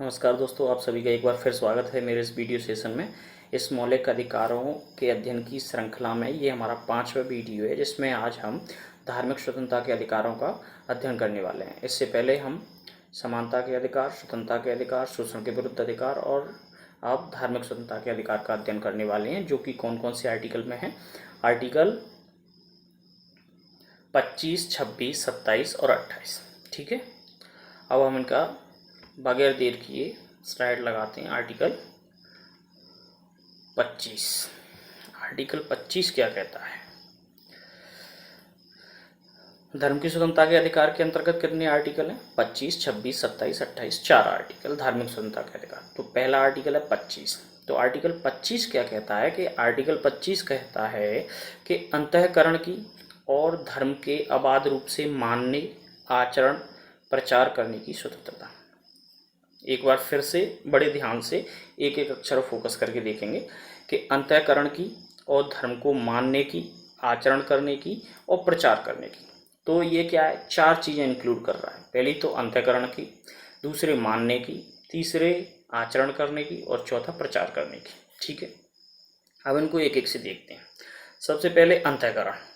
नमस्कार दोस्तों, आप सभी का एक बार फिर स्वागत है मेरे इस वीडियो सेशन में। इस मौलिक अधिकारों के अध्ययन की श्रृंखला में ये हमारा 5वां वीडियो है, जिसमें आज हम धार्मिक स्वतंत्रता के अधिकारों का अध्ययन करने वाले हैं। इससे पहले हम समानता के अधिकार, स्वतंत्रता के अधिकार, शोषण के विरुद्ध अधिकार और अब धार्मिक स्वतंत्रता के अधिकार का अध्ययन करने वाले हैं, जो कि कौन कौन से आर्टिकल में हैं। आर्टिकल 25, 26, 27 और 28। ठीक है, अब हम इनका बगैर देर किए स्लाइड लगाते हैं। आर्टिकल 25। आर्टिकल 25 क्या कहता है? धर्म की स्वतंत्रता के अधिकार के अंतर्गत कितने आर्टिकल हैं? 25, 26, 27, 28, 4 आर्टिकल धार्मिक स्वतंत्रता के अधिकार। तो पहला आर्टिकल है 25। तो आर्टिकल 25 क्या कहता है कि आर्टिकल 25 कहता है कि अंतःकरण की और धर्म के अबाध रूप से मानने, आचरण, प्रचार करने की स्वतंत्रता। एक बार फिर से बड़े ध्यान से एक एक अक्षर फोकस करके देखेंगे कि अंतःकरण की और धर्म को मानने की, आचरण करने की और प्रचार करने की। तो ये क्या है? 4 चीज़ें इंक्लूड कर रहा है। पहली तो अंतःकरण की, दूसरे मानने की, तीसरे आचरण करने की और चौथा प्रचार करने की। ठीक है, अब इनको एक एक से देखते हैं। सबसे पहले अंतःकरण।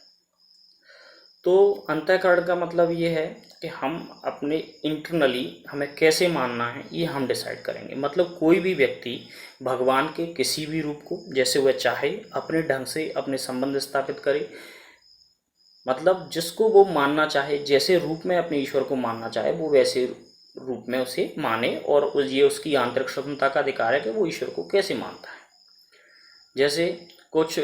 तो अंतःकरण का मतलब ये है कि हम अपने इंटरनली हमें कैसे मानना है ये हम डिसाइड करेंगे। मतलब कोई भी व्यक्ति भगवान के किसी भी रूप को जैसे वह चाहे अपने ढंग से अपने संबंध स्थापित करे। मतलब जिसको वो मानना चाहे, जैसे रूप में अपने ईश्वर को मानना चाहे, वो वैसे रूप में उसे माने। और ये उसकी आंतरिक स्वतंत्रता का अधिकार है कि वो ईश्वर को कैसे मानता है। जैसे कुछ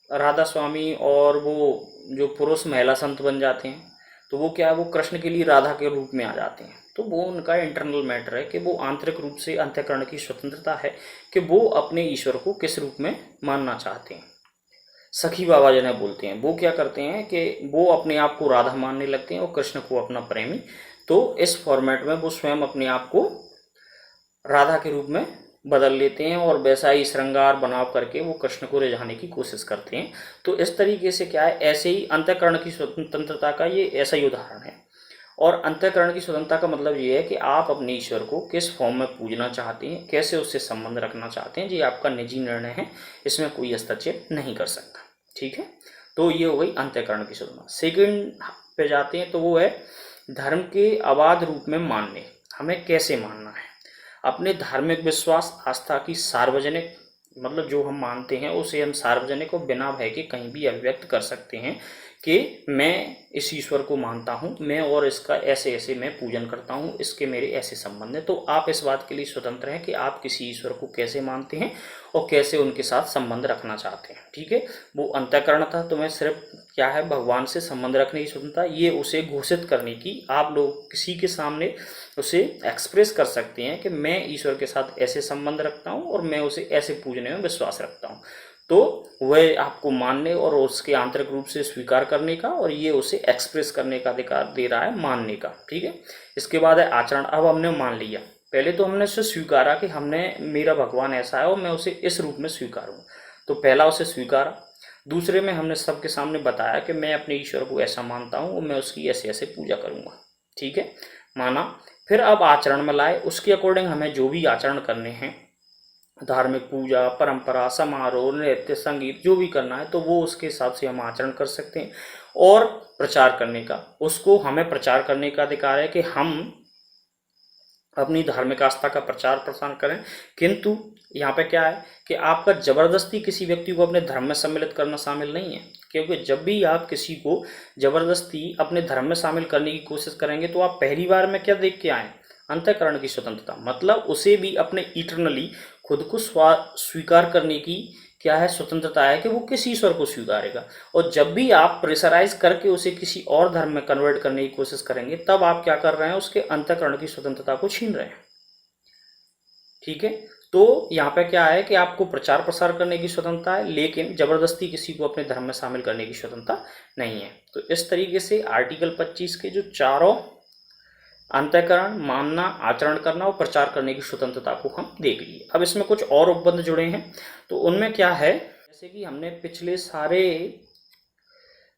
राधा स्वामी और वो जो पुरुष महिला संत बन जाते हैं, तो वो क्या है, वो कृष्ण के लिए राधा के रूप में आ जाते हैं। तो वो उनका इंटरनल मैटर है कि वो आंतरिक रूप से अंतःकरण की स्वतंत्रता है कि वो अपने ईश्वर को किस रूप में मानना चाहते हैं। सखी बाबा जिन्हें बोलते हैं, वो क्या करते हैं कि वो अपने आप को राधा मानने लगते हैं और कृष्ण को अपना प्रेमी। तो इस फॉर्मेट में वो स्वयं अपने आप को राधा के रूप में बदल लेते हैं और वैसा ही श्रृंगार बनाव करके वो कृष्ण को रिझाने की कोशिश करते हैं। तो इस तरीके से क्या है, ऐसे ही अंतःकरण की स्वतंत्रता का ये ऐसा ही उदाहरण है। और अंतःकरण की स्वतंत्रता का मतलब ये है कि आप अपने ईश्वर को किस फॉर्म में पूजना चाहते हैं, कैसे उससे संबंध रखना चाहते हैं, ये आपका निजी निर्णय है, इसमें कोई हस्तक्षेप नहीं कर सकता। ठीक है, तो ये हो गई अंतःकरण की स्वतंत्रता। सेकंड पे जाते हैं, तो वो है धर्म के अबाध रूप में मानने। हमें कैसे मानना है? अपने धार्मिक विश्वास, आस्था की सार्वजनिक, मतलब जो हम मानते हैं उसे हम सार्वजनिक और बिना भय के कहीं भी अभिव्यक्त कर सकते हैं कि मैं इस ईश्वर को मानता हूँ, मैं और इसका ऐसे ऐसे मैं पूजन करता हूँ, इसके मेरे ऐसे संबंध हैं। तो आप इस बात के लिए स्वतंत्र हैं कि आप किसी ईश्वर को कैसे मानते हैं और कैसे उनके साथ संबंध रखना चाहते हैं। ठीक है, वो अंतःकरण था। तो मैं सिर्फ क्या है, भगवान से संबंध रखने की स्वतंत्रता, ये उसे घोषित करने की, आप लोग किसी के सामने उसे एक्सप्रेस कर सकते हैं कि मैं ईश्वर के साथ ऐसे संबंध रखता हूँ और मैं उसे ऐसे पूजने में विश्वास रखता हूँ। तो वह आपको मानने और उसके आंतरिक रूप से स्वीकार करने का और ये उसे एक्सप्रेस करने का अधिकार दे रहा है, मानने का। ठीक है, इसके बाद है आचरण। अब हमने मान लिया, पहले तो हमने उसे स्वीकारा कि हमने मेरा भगवान ऐसा है और मैं उसे इस रूप में स्वीकारूँ। तो पहला उसे स्वीकारा। दूसरे में हमने सबके सामने बताया कि मैं अपने ईश्वर को ऐसा मानता हूँ और मैं उसकी ऐसे ऐसे पूजा करूँगा। ठीक है, माना। फिर अब आचरण में लाए, उसके अकॉर्डिंग हमें जो भी आचरण करने हैं, धार्मिक पूजा, परंपरा, समारोह, नृत्य, संगीत जो भी करना है, तो वो उसके हिसाब से हम आचरण कर सकते हैं। और प्रचार करने का, उसको हमें प्रचार करने का अधिकार है कि हम अपनी धार्मिक आस्था का प्रचार प्रसार करें। किंतु यहाँ पे क्या है कि आपका जबरदस्ती किसी व्यक्ति को अपने धर्म में सम्मिलित करना शामिल नहीं है। क्योंकि जब भी आप किसी को जबरदस्ती अपने धर्म में शामिल करने की कोशिश करेंगे, तो आप पहली बार में क्या देख के आए? अंतःकरण की स्वतंत्रता। मतलब उसे भी अपने इंटरनली खुद को स्वीकार करने की क्या है, स्वतंत्रता है कि वो किस ईश्वर को स्वीकारेगा। और जब भी आप प्रेशराइज करके उसे किसी और धर्म में कन्वर्ट करने की कोशिश करेंगे, तब आप क्या कर रहे हैं, उसके अंतःकरण की स्वतंत्रता को छीन रहे हैं। ठीक है, तो यहाँ पे क्या है कि आपको प्रचार प्रसार करने की स्वतंत्रता है, लेकिन जबरदस्ती किसी को अपने धर्म में शामिल करने की स्वतंत्रता नहीं है। तो इस तरीके से आर्टिकल 25 के जो चारों अंतःकरण, मानना, आचरण करना और प्रचार करने की स्वतंत्रता को हम देख लिए। अब इसमें कुछ और उपबंध जुड़े हैं, तो उनमें क्या है, जैसे कि हमने पिछले सारे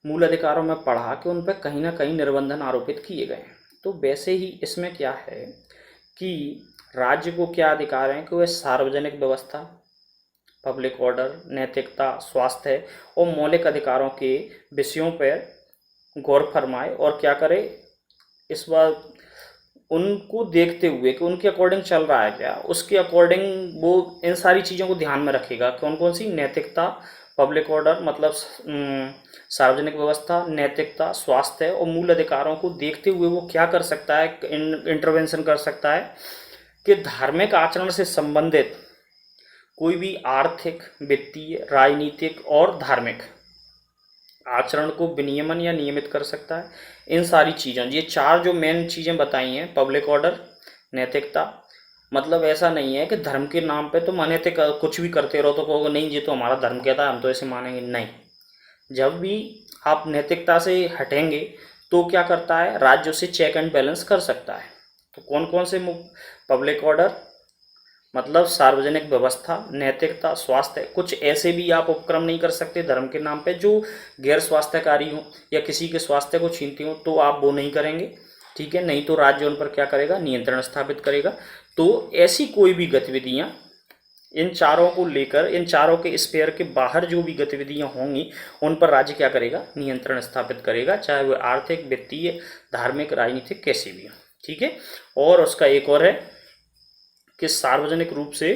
मूल अधिकारों में पढ़ा कि उन पर कहीं ना कहीं निर्बंधन आरोपित किए गए हैं। तो वैसे ही इसमें क्या है कि राज्य को क्या अधिकार है कि वह सार्वजनिक व्यवस्था, पब्लिक ऑर्डर, नैतिकता, स्वास्थ्य और मौलिक अधिकारों के विषयों पर गौर फरमाए और क्या करे, इस बार उनको देखते हुए कि उनके अकॉर्डिंग चल रहा है क्या, उसके अकॉर्डिंग वो इन सारी चीज़ों को ध्यान में रखेगा। कौन कौन सी? नैतिकता, पब्लिक ऑर्डर मतलब सार्वजनिक व्यवस्था, नैतिकता, स्वास्थ्य और मूल अधिकारों को देखते हुए वो क्या कर सकता है, इंटरवेंशन कर सकता है कि धार्मिक आचरण से संबंधित कोई भी आर्थिक, वित्तीय, राजनीतिक और धार्मिक आचरण को विनियमन या नियमित कर सकता है। इन सारी चीज़ों, ये चार जो मेन चीज़ें बताई हैं, पब्लिक ऑर्डर, नैतिकता, मतलब ऐसा नहीं है कि धर्म के नाम पे तुम अनैतिक कुछ भी करते रहो तो कहोगे नहीं ये तो हमारा धर्म कहता है हम तो ऐसे मानेंगे, नहीं। जब भी आप नैतिकता से हटेंगे तो क्या करता है, राज्य उसे चेक एंड बैलेंस कर सकता है। तो कौन कौन से? पब्लिक ऑर्डर मतलब सार्वजनिक व्यवस्था, नैतिकता, स्वास्थ्य। कुछ ऐसे भी आप उपक्रम नहीं कर सकते धर्म के नाम पे जो गैर स्वास्थ्यकारी हो या किसी के स्वास्थ्य को छीनती हो, तो आप वो नहीं करेंगे, ठीक है। नहीं तो राज्य उन पर क्या करेगा, नियंत्रण स्थापित करेगा। तो ऐसी कोई भी गतिविधियां इन चारों को लेकर, इन चारों के स्पेयर के बाहर जो भी गतिविधियां होंगी उन पर राज्य क्या करेगा, नियंत्रण स्थापित करेगा, चाहे वह आर्थिक, वित्तीय, धार्मिक, राजनीतिक कैसी भी हो, ठीक है। और उसका एक और है कि सार्वजनिक रूप से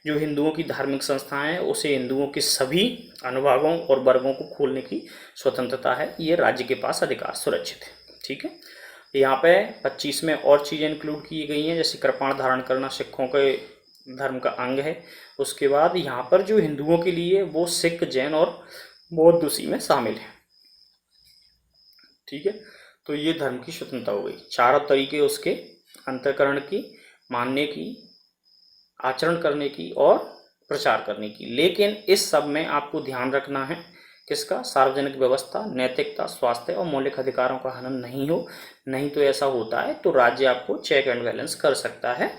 जो हिंदुओं की धार्मिक संस्थाएं हैं उसे हिंदुओं के सभी अनुभागों और वर्गों को खोलने की स्वतंत्रता है, ये राज्य के पास अधिकार सुरक्षित है, ठीक है। यहाँ पे 25 में और चीज़ें इंक्लूड की गई हैं, जैसे कृपाण धारण करना सिखों के धर्म का अंग है। उसके बाद यहाँ पर जो हिंदुओं के लिए वो सिख, जैन और बौद्ध उसी में शामिल है, ठीक है। तो ये धर्म की स्वतंत्रता हो गई। चारों तरीके उसके अंतःकरण की, मानने की, आचरण करने की और प्रचार करने की। लेकिन इस सब में आपको ध्यान रखना है किसका, सार्वजनिक व्यवस्था, नैतिकता, स्वास्थ्य और मौलिक अधिकारों का हनन नहीं हो। नहीं तो ऐसा होता है तो राज्य आपको चेक एंड बैलेंस कर सकता है,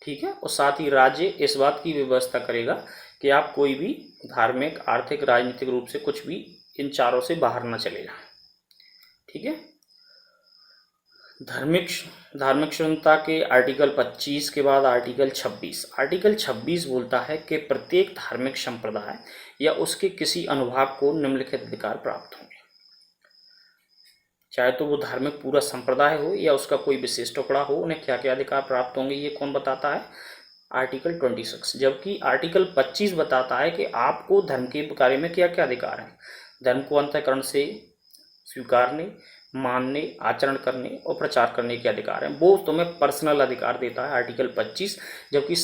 ठीक है। और साथ ही राज्य इस बात की व्यवस्था करेगा कि आप कोई भी धार्मिक, आर्थिक, राजनीतिक रूप से कुछ भी इन चारों से बाहर ना चले जाए, ठीक है। धार्मिक धार्मिक स्वतंत्रता के आर्टिकल 25 के बाद आर्टिकल 26। आर्टिकल 26 बोलता है कि प्रत्येक धार्मिक संप्रदाय या उसके किसी अनुभाग को निम्नलिखित अधिकार प्राप्त होंगे, चाहे तो वो धार्मिक पूरा संप्रदाय हो या उसका कोई विशेष टुकड़ा हो, उन्हें क्या क्या अधिकार प्राप्त होंगे, ये कौन बताता है, आर्टिकल 26। जबकि आर्टिकल 25 बताता है कि आपको धर्म के बारे में क्या क्या अधिकार हैं। धर्म को अंतःकरण से स्वीकारने, मानने, आचरण करने और प्रचार करने के अधिकार हैं, वो तुम्हें पर्सनल अधिकार देता है आर्टिकल 25। जबकि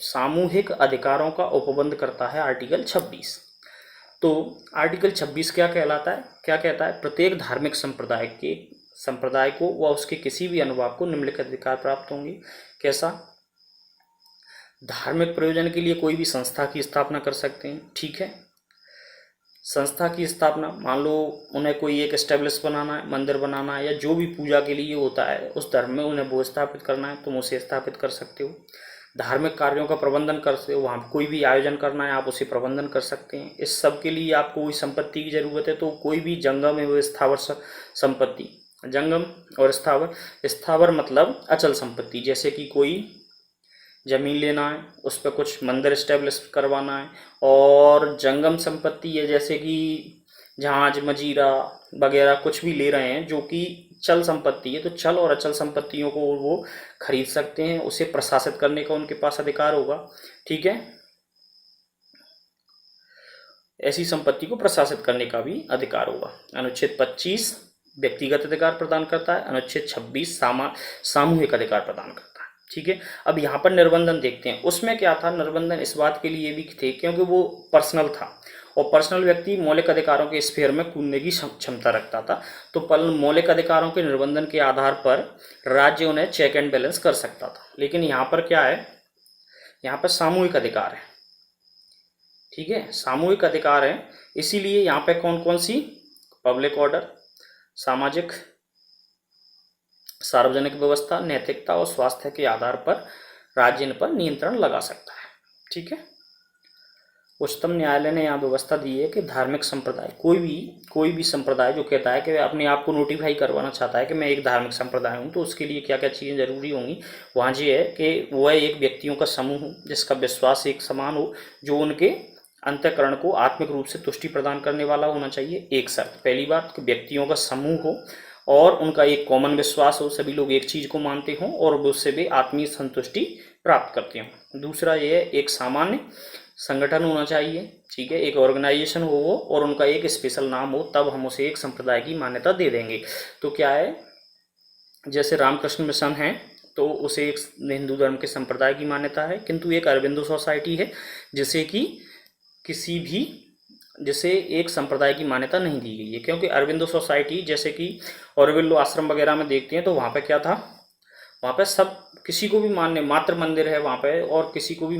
सामूहिक अधिकारों का उपबंध करता है आर्टिकल 26। तो आर्टिकल 26 क्या कहलाता है, क्या कहता है, प्रत्येक धार्मिक संप्रदाय को व उसके किसी भी अनुभाग को निम्नलिखित अधिकार प्राप्त होंगे। कैसा, धार्मिक प्रयोजन के लिए कोई भी संस्था की स्थापना कर सकते हैं, ठीक है। संस्था की स्थापना, मान लो उन्हें कोई एक एस्टेब्लिश बनाना है, मंदिर बनाना है, या जो भी पूजा के लिए होता है उस धर्म में उन्हें वो स्थापित करना है, तुम उसे स्थापित कर सकते हो। धार्मिक कार्यों का प्रबंधन कर सकते हो, वहाँ कोई भी आयोजन करना है आप उसे प्रबंधन कर सकते हैं। इस सब के लिए आपको कोई संपत्ति की जरूरत है, तो कोई भी जंगम है वो स्थावर संपत्ति, जंगम और स्थावर मतलब अचल संपत्ति, जैसे कि कोई जमीन लेना है, उस पर कुछ मंदिर इस्टेब्लिश करवाना है। और जंगम संपत्ति है जैसे कि जहाज, मजीरा वगैरह कुछ भी ले रहे हैं जो कि चल संपत्ति है, तो चल और अचल संपत्तियों को वो खरीद सकते हैं, उसे प्रशासित करने का उनके पास अधिकार होगा, ठीक है। ऐसी संपत्ति को प्रशासित करने का भी अधिकार होगा। अनुच्छेद 25 व्यक्तिगत अधिकार प्रदान करता है, अनुच्छेद 26 सामूहिक अधिकार प्रदान करता है, ठीक है। अब यहाँ पर निर्बंधन देखते हैं, उसमें क्या था, निर्बंधन इस बात के लिए भी थे क्योंकि वो पर्सनल था और पर्सनल व्यक्ति मौलिक अधिकारों के स्फीयर में कूदने की क्षमता रखता था। तो मौलिक अधिकारों के निर्बंधन के आधार पर राज्य उन्हें चेक एंड बैलेंस कर सकता था। लेकिन यहाँ पर क्या है, यहाँ पर सामूहिक अधिकार है, ठीक है, सामूहिक अधिकार है। इसीलिए यहाँ पे कौन कौन सी, पब्लिक ऑर्डर, सार्वजनिक व्यवस्था, नैतिकता और स्वास्थ्य के आधार पर राज्य इन पर नियंत्रण लगा सकता है, ठीक है। उच्चतम न्यायालय ने यहाँ व्यवस्था दी है कि धार्मिक संप्रदाय कोई भी संप्रदाय जो कहता है कि अपने आप को नोटिफाई करवाना चाहता है कि मैं एक धार्मिक संप्रदाय हूँ, तो उसके लिए क्या क्या चीज़ें जरूरी होंगी। वहाँ ये है कि वह एक व्यक्तियों का समूह हो जिसका विश्वास एक समान हो, जो उनके अंतःकरण को आत्मिक रूप से तुष्टि प्रदान करने वाला होना चाहिए। एक शर्त, पहली बात कि व्यक्तियों का समूह हो और उनका एक कॉमन विश्वास हो, सभी लोग एक चीज़ को मानते हों और उससे भी आत्मीय संतुष्टि प्राप्त करते हों। दूसरा ये है, एक सामान्य संगठन होना चाहिए, ठीक है, एक ऑर्गेनाइजेशन हो वो और उनका एक स्पेशल नाम हो, तब हम उसे एक संप्रदाय की मान्यता दे देंगे। तो क्या है, जैसे रामकृष्ण मिशन है तो उसे एक हिंदू धर्म के संप्रदाय की मान्यता है, किंतु एक अरविंदो सोसाइटी है जिसे एक संप्रदाय की मान्यता नहीं दी गई है, क्योंकि अरविंदो सोसाइटी जैसे कि औरबिल्लो आश्रम वगैरह में देखते हैं तो वहाँ पे क्या था, वहाँ पे सब किसी को भी मानने, मातृ मंदिर है वहाँ पे और किसी को भी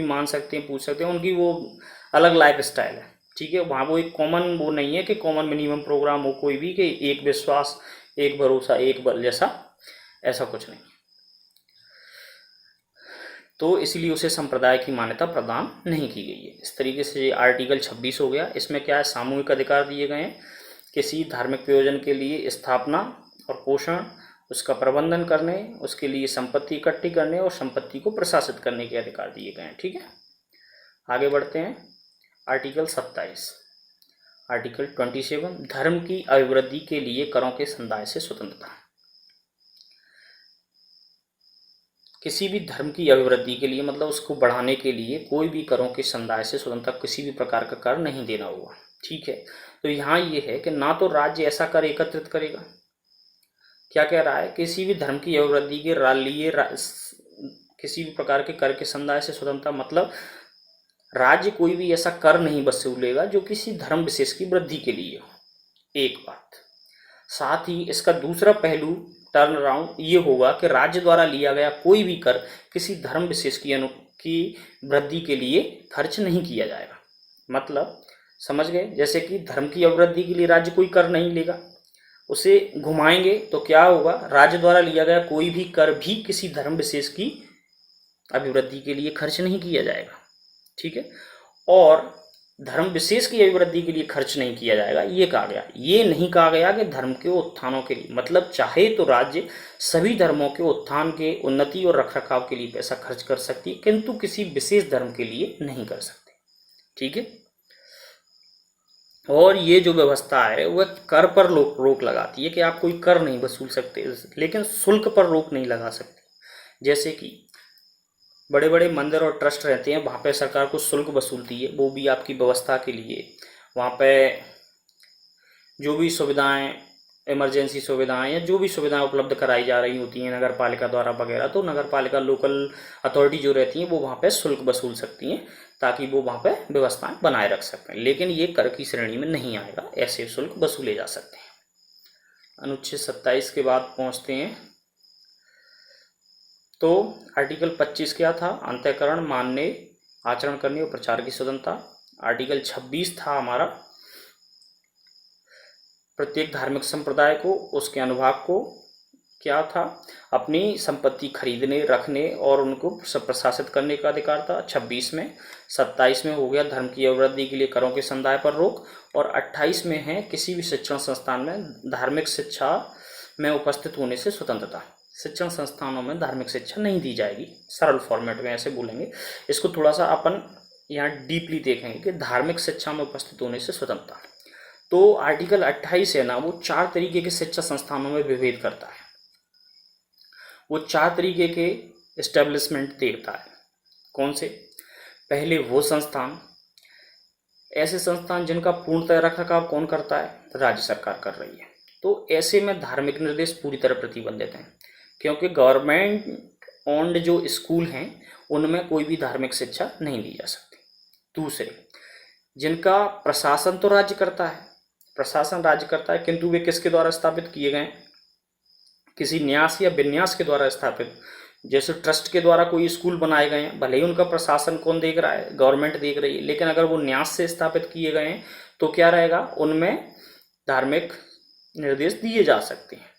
मान सकते हैं, पूछ सकते हैं, उनकी वो अलग लाइफ स्टाइल है, ठीक है। वहाँ वो एक कॉमन वो नहीं है कि कॉमन मिनिमम प्रोग्राम हो कोई भी, कि एक विश्वास, एक भरोसा, एक बल जैसा, ऐसा कुछ नहीं। तो इसलिए उसे संप्रदाय की मान्यता प्रदान नहीं की गई है। इस तरीके से ये आर्टिकल 26 हो गया। इसमें क्या है, सामूहिक अधिकार दिए गए हैं, किसी धार्मिक प्रयोजन के लिए स्थापना और पोषण, उसका प्रबंधन करने, उसके लिए संपत्ति इकट्ठी करने और संपत्ति को प्रशासित करने के अधिकार दिए गए हैं, ठीक है। आगे बढ़ते हैं, आर्टिकल 27। आर्टिकल 27, धर्म की अभिवृद्धि के लिए करों के संदाय से स्वतंत्रता। किसी भी धर्म की अभिवृद्धि के लिए, मतलब उसको बढ़ाने के लिए, कोई भी करों के संदाय से स्वतंत्रता, किसी भी प्रकार का कर नहीं देना होगा, ठीक है। तो यहाँ ये है कि ना तो राज्य ऐसा कर एकत्रित करेगा, क्या कह रहा है, किसी भी धर्म की अभिवृद्धि के लिए किसी भी प्रकार के कर के संदाय से स्वतंत्रता, मतलब राज्य कोई भी ऐसा कर नहीं वसूलेगा जो किसी धर्म विशेष की वृद्धि के लिए हो, एक बात। साथ ही इसका दूसरा पहलू टर्न अराउंड ये होगा कि राज्य द्वारा लिया गया कोई भी कर किसी धर्म विशेष की वृद्धि के लिए खर्च नहीं किया जाएगा। मतलब समझ गए, जैसे कि धर्म की अभिवृद्धि के लिए राज्य कोई कर नहीं लेगा, उसे घुमाएंगे तो क्या होगा, राज्य द्वारा लिया गया कोई भी कर भी किसी धर्म विशेष की अभिवृद्धि के लिए खर्च नहीं किया जाएगा, ठीक है। और धर्म विशेष की अभिवृद्धि के लिए खर्च नहीं किया जाएगा, ये कहा गया। ये नहीं कहा गया कि धर्म के उत्थानों के लिए, मतलब चाहे तो राज्य सभी धर्मों के उत्थान के, उन्नति और रखरखाव के लिए पैसा खर्च कर सकती है, किंतु किसी विशेष धर्म के लिए नहीं कर सकती, ठीक है। और ये जो व्यवस्था है वह कर पर रोक लगाती है कि आप कोई कर नहीं वसूल सकते, लेकिन शुल्क पर रोक नहीं लगा सकती। जैसे कि बड़े बड़े मंदिर और ट्रस्ट रहते हैं, वहाँ पे सरकार को शुल्क वसूलती है, वो भी आपकी व्यवस्था के लिए। वहाँ पे जो भी सुविधाएं, इमरजेंसी सुविधाएं या जो भी सुविधाएं उपलब्ध कराई जा रही होती हैं नगर पालिका द्वारा वगैरह, तो नगर पालिका, लोकल अथॉरिटी जो रहती हैं वो वहाँ पे शुल्क वसूल सकती हैं, ताकि वो वहाँ पे व्यवस्थाएं बनाए रख सकते हैं। लेकिन ये कर की श्रेणी में नहीं आएगा, ऐसे शुल्क वसूले जा सकते हैं। अनुच्छेद 27 के बाद पहुँचते हैं, तो आर्टिकल 25 क्या था, अंतःकरण, मानने, आचरण करने और प्रचार की स्वतंत्रता। आर्टिकल 26 था हमारा, प्रत्येक धार्मिक संप्रदाय को, उसके अनुभाग को क्या था, अपनी संपत्ति खरीदने, रखने और उनको प्रशासित करने का अधिकार था 26 में। 27 में हो गया धर्म की अभिवृद्धि के लिए करों के संदाय पर रोक, और 28 में है किसी भी शिक्षण संस्थान में धार्मिक शिक्षा में उपस्थित होने से स्वतंत्रता। शिक्षण संस्थानों में धार्मिक शिक्षा नहीं दी जाएगी, सरल फॉर्मेट में ऐसे बोलेंगे। इसको थोड़ा सा अपन यहाँ डीपली देखेंगे कि धार्मिक शिक्षा में उपस्थित होने से स्वतंत्रता। तो आर्टिकल 28 है ना, वो 4 तरीके के शिक्षा संस्थानों में विभेद करता है, वो 4 तरीके के एस्टेब्लिशमेंट देता है। कौन से, पहले वो संस्थान, ऐसे संस्थान जिनका पूर्णतः रखरखाव कौन करता है, राज्य सरकार कर रही है, तो ऐसे में धार्मिक निर्देश पूरी तरह प्रतिबंधित हैं, क्योंकि गवर्नमेंट ओन्ड जो स्कूल हैं उनमें कोई भी धार्मिक शिक्षा नहीं दी जा सकती। दूसरे, जिनका प्रशासन तो राज्य करता है, किंतु वे किसके द्वारा स्थापित किए गए, किसी न्यास या विन्यास के द्वारा स्थापित। जैसे ट्रस्ट के द्वारा कोई स्कूल बनाए गए हैं, भले ही उनका प्रशासन कौन देख रहा है, गवर्नमेंट देख रही है, लेकिन अगर वो न्यास से स्थापित किए गए हैं तो क्या रहेगा, उनमें धार्मिक निर्देश दिए जा सकते हैं,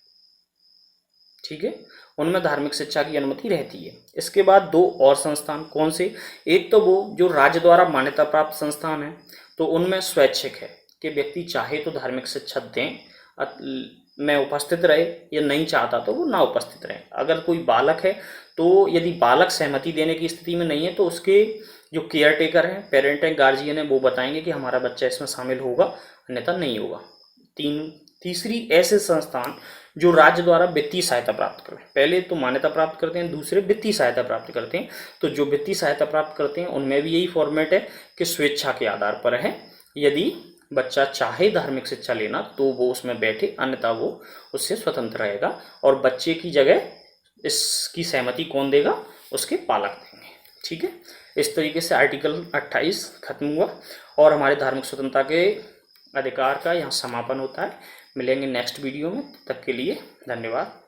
ठीक है, उनमें धार्मिक शिक्षा की अनुमति रहती है। इसके बाद दो और संस्थान कौन से, एक तो वो जो राज्य द्वारा मान्यता प्राप्त संस्थान है, तो उनमें स्वैच्छिक है कि व्यक्ति चाहे तो धार्मिक शिक्षा दें में उपस्थित रहे, या नहीं चाहता तो वो ना उपस्थित रहे। अगर कोई बालक है तो यदि बालक सहमति देने की स्थिति में नहीं है तो उसके जो केयर टेकर हैं, पेरेंट हैं, गार्जियन है, वो बताएंगे कि हमारा बच्चा इसमें शामिल होगा, अन्यथा नहीं होगा। तीसरी ऐसे संस्थान जो राज्य द्वारा वित्तीय सहायता प्राप्त करें, पहले तो मान्यता प्राप्त करते हैं, दूसरे वित्तीय सहायता प्राप्त करते हैं। तो जो वित्तीय सहायता प्राप्त करते हैं उनमें भी यही फॉर्मेट है कि स्वेच्छा के आधार पर है, यदि बच्चा चाहे धार्मिक शिक्षा लेना तो वो उसमें बैठे, अन्यथा वो उससे स्वतंत्र रहेगा। और बच्चे की जगह इसकी सहमति कौन देगा, उसके पालक देंगे। ठीक है, इस तरीके से आर्टिकल 28 खत्म हुआ और हमारे धार्मिक स्वतंत्रता के अधिकार का यहाँ समापन होता है। मिलेंगे नेक्स्ट वीडियो में, तब तक के लिए धन्यवाद।